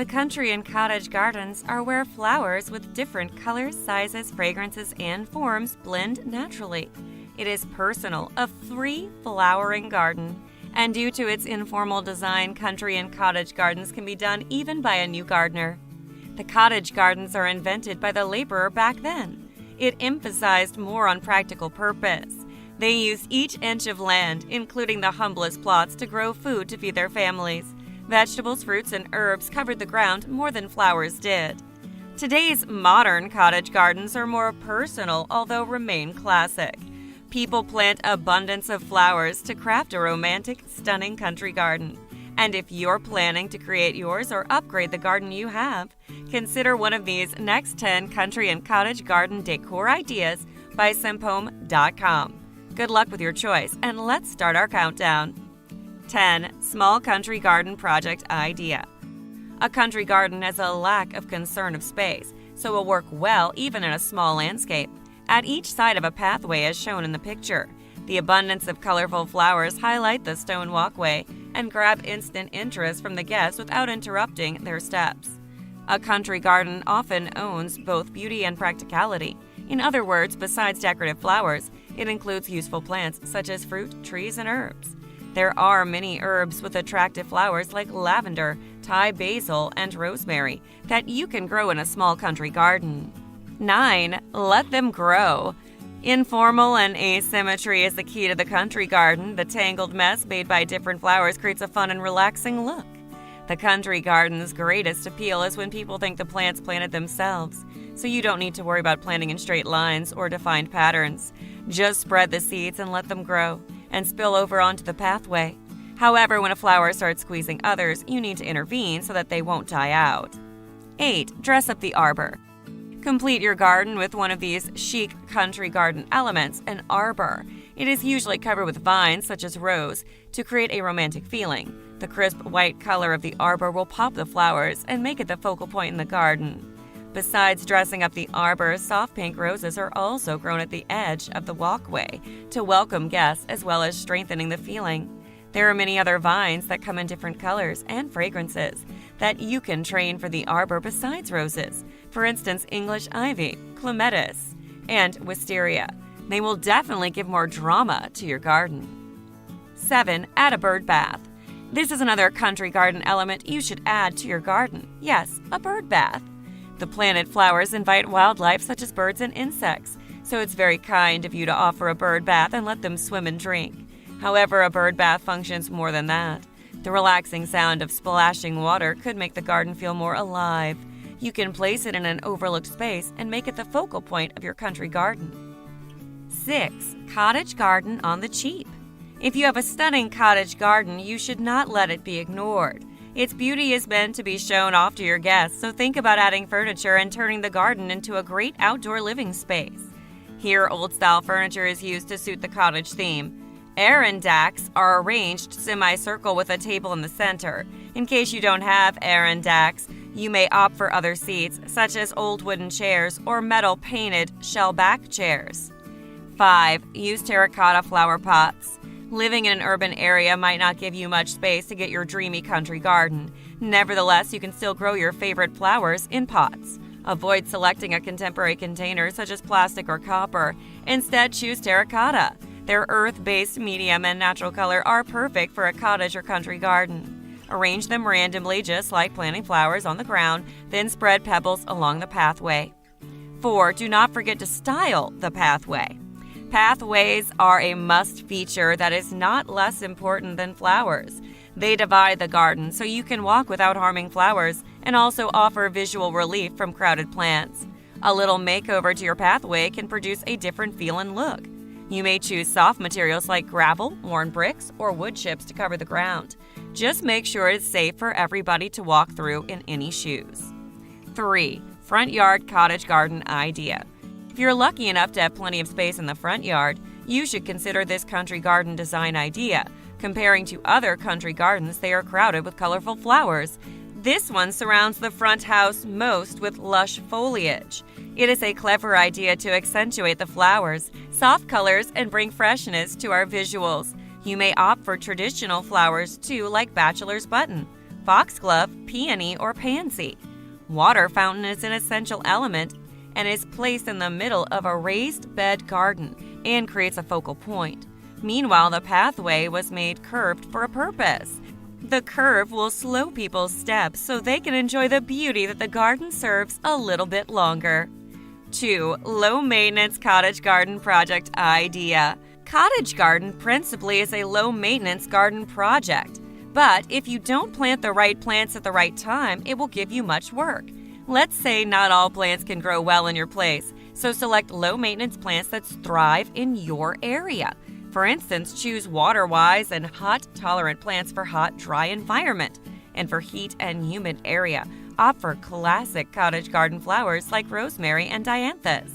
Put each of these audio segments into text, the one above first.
The country and cottage gardens are where flowers with different colors, sizes, fragrances, and forms blend naturally. It is personal, a free flowering garden. And due to its informal design, country and cottage gardens can be done even by a new gardener. The cottage gardens are invented by the laborer back then. It emphasized more on practical purpose. They used each inch of land, including the humblest plots, to grow food to feed their families. Vegetables, fruits, and herbs covered the ground more than flowers did. Today's modern cottage gardens are more personal, although remain classic. People plant abundance of flowers to craft a romantic, stunning country garden. And if you're planning to create yours or upgrade the garden you have, consider one of these next 10 country and cottage garden decor ideas by simpome.com. Good luck with your choice, and let's start our countdown. 10. Small country garden project idea. A country garden has a lack of concern of space, so will work well even in a small landscape. At each side of a pathway as shown in the picture. The abundance of colorful flowers highlight the stone walkway and grab instant interest from the guests without interrupting their steps. A country garden often owns both beauty and practicality. In other words, besides decorative flowers, it includes useful plants such as fruit, trees, and herbs. There are many herbs with attractive flowers like lavender, Thai basil, and rosemary that you can grow in a small country garden. 9. Let them grow. Informal and asymmetry is the key to the country garden. The tangled mess made by different flowers creates a fun and relaxing look. The country garden's greatest appeal is when people think the plants planted themselves, so you don't need to worry about planting in straight lines or defined patterns. Just spread the seeds and let them grow and spill over onto the pathway. However, when a flower starts squeezing others, you need to intervene so that they won't die out. 8. Dress up the arbor. Complete your garden with one of these chic country garden elements, an arbor. It is usually covered with vines such as rose to create a romantic feeling. The crisp white color of the arbor will pop the flowers and make it the focal point in the garden. Besides dressing up the arbor, soft pink roses are also grown at the edge of the walkway to welcome guests as well as strengthening the feeling. There are many other vines that come in different colors and fragrances that you can train for the arbor besides roses. For instance, English ivy, clematis, and wisteria. They will definitely give more drama to your garden. 7. Add a bird bath. This is another country garden element you should add to your garden. Yes, a bird bath. The planted flowers invite wildlife such as birds and insects, so it's very kind of you to offer a bird bath and let them swim and drink. However, a bird bath functions more than that. The relaxing sound of splashing water could make the garden feel more alive. You can place it in an overlooked space and make it the focal point of your country garden. 6. Cottage garden on the cheap. If you have a stunning cottage garden, you should not let it be ignored. Its beauty is meant to be shown off to your guests, so think about adding furniture and turning the garden into a great outdoor living space. Here, old-style furniture is used to suit the cottage theme. Arendaks are arranged semicircle with a table in the center. In case you don't have Arendaks, you may opt for other seats, such as old wooden chairs or metal-painted shell-back chairs. 5. Use terracotta flower pots. Living in an urban area might not give you much space to get your dreamy country garden. Nevertheless, you can still grow your favorite flowers in pots. Avoid selecting a contemporary container such as plastic or copper. Instead, choose terracotta. Their earth-based medium and natural color are perfect for a cottage or country garden. Arrange them randomly just like planting flowers on the ground, then spread pebbles along the pathway. 4. Do not forget to style the pathway. Pathways are a must feature that is not less important than flowers. They divide the garden so you can walk without harming flowers and also offer visual relief from crowded plants. A little makeover to your pathway can produce a different feel and look. You may choose soft materials like gravel, worn bricks, or wood chips to cover the ground. Just make sure it's safe for everybody to walk through in any shoes. 3. Front yard cottage garden idea. If you're lucky enough to have plenty of space in the front yard, you should consider this country garden design idea. Comparing to other country gardens, they are crowded with colorful flowers. This one surrounds the front house most with lush foliage. It is a clever idea to accentuate the flowers, soft colors, and bring freshness to our visuals. You may opt for traditional flowers too, like bachelor's button, foxglove, peony, or pansy. Water fountain is an essential element and is placed in the middle of a raised bed garden and creates a focal point. Meanwhile, the pathway was made curved for a purpose. The curve will slow people's steps so they can enjoy the beauty that the garden serves a little bit longer. 2. Low-maintenance cottage garden project idea. Cottage garden principally is a low-maintenance garden project. But if you don't plant the right plants at the right time, it will give you much work. Let's say not all plants can grow well in your place, so select low-maintenance plants that thrive in your area. For instance, choose water-wise and hot-tolerant plants for hot, dry environment. And for heat and humid area, opt for classic cottage garden flowers like rosemary and dianthus.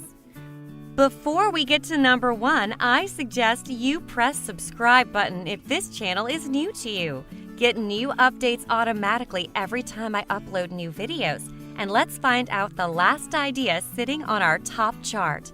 Before we get to number 1, I suggest you press subscribe button if this channel is new to you. Get new updates automatically every time I upload new videos. And let's find out the last idea sitting on our top chart.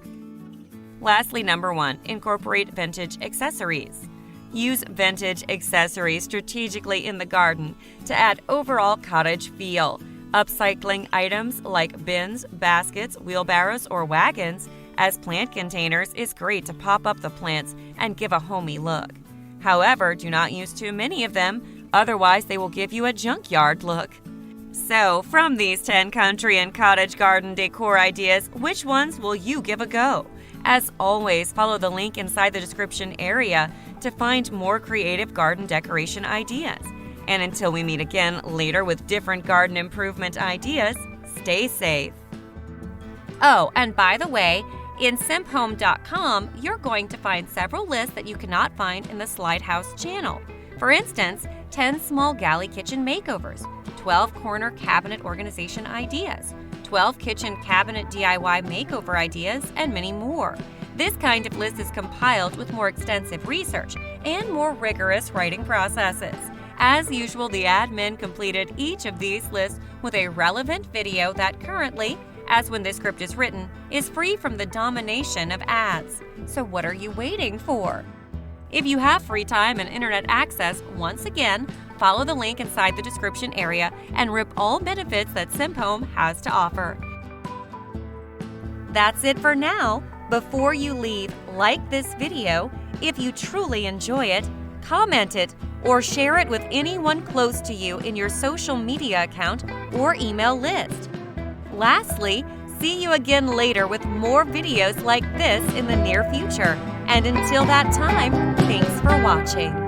Lastly, number 1, incorporate vintage accessories. Use vintage accessories strategically in the garden to add overall cottage feel. Upcycling items like bins, baskets, wheelbarrows, or wagons as plant containers is great to pop up the plants and give a homey look. However, do not use too many of them, otherwise they will give you a junkyard look. So, from these 10 country and cottage garden decor ideas, which ones will you give a go? As always, follow the link inside the description area to find more creative garden decoration ideas. And until we meet again later with different garden improvement ideas, stay safe. Oh, and by the way, in simphome.com, you're going to find several lists that you cannot find in the Slide House channel. For instance, 10 small galley kitchen makeovers, 12 corner cabinet organization ideas, 12 kitchen cabinet DIY makeover ideas, and many more. This kind of list is compiled with more extensive research and more rigorous writing processes. As usual, the admin completed each of these lists with a relevant video that currently, as when this script is written, is free from the domination of ads. So what are you waiting for? If you have free time and internet access, once again, follow the link inside the description area and rip all benefits that SimpHome has to offer. That's it for now. Before you leave, like this video. If you truly enjoy it, comment it or share it with anyone close to you in your social media account or email list. Lastly, see you again later with more videos like this in the near future. And until that time, thanks for watching.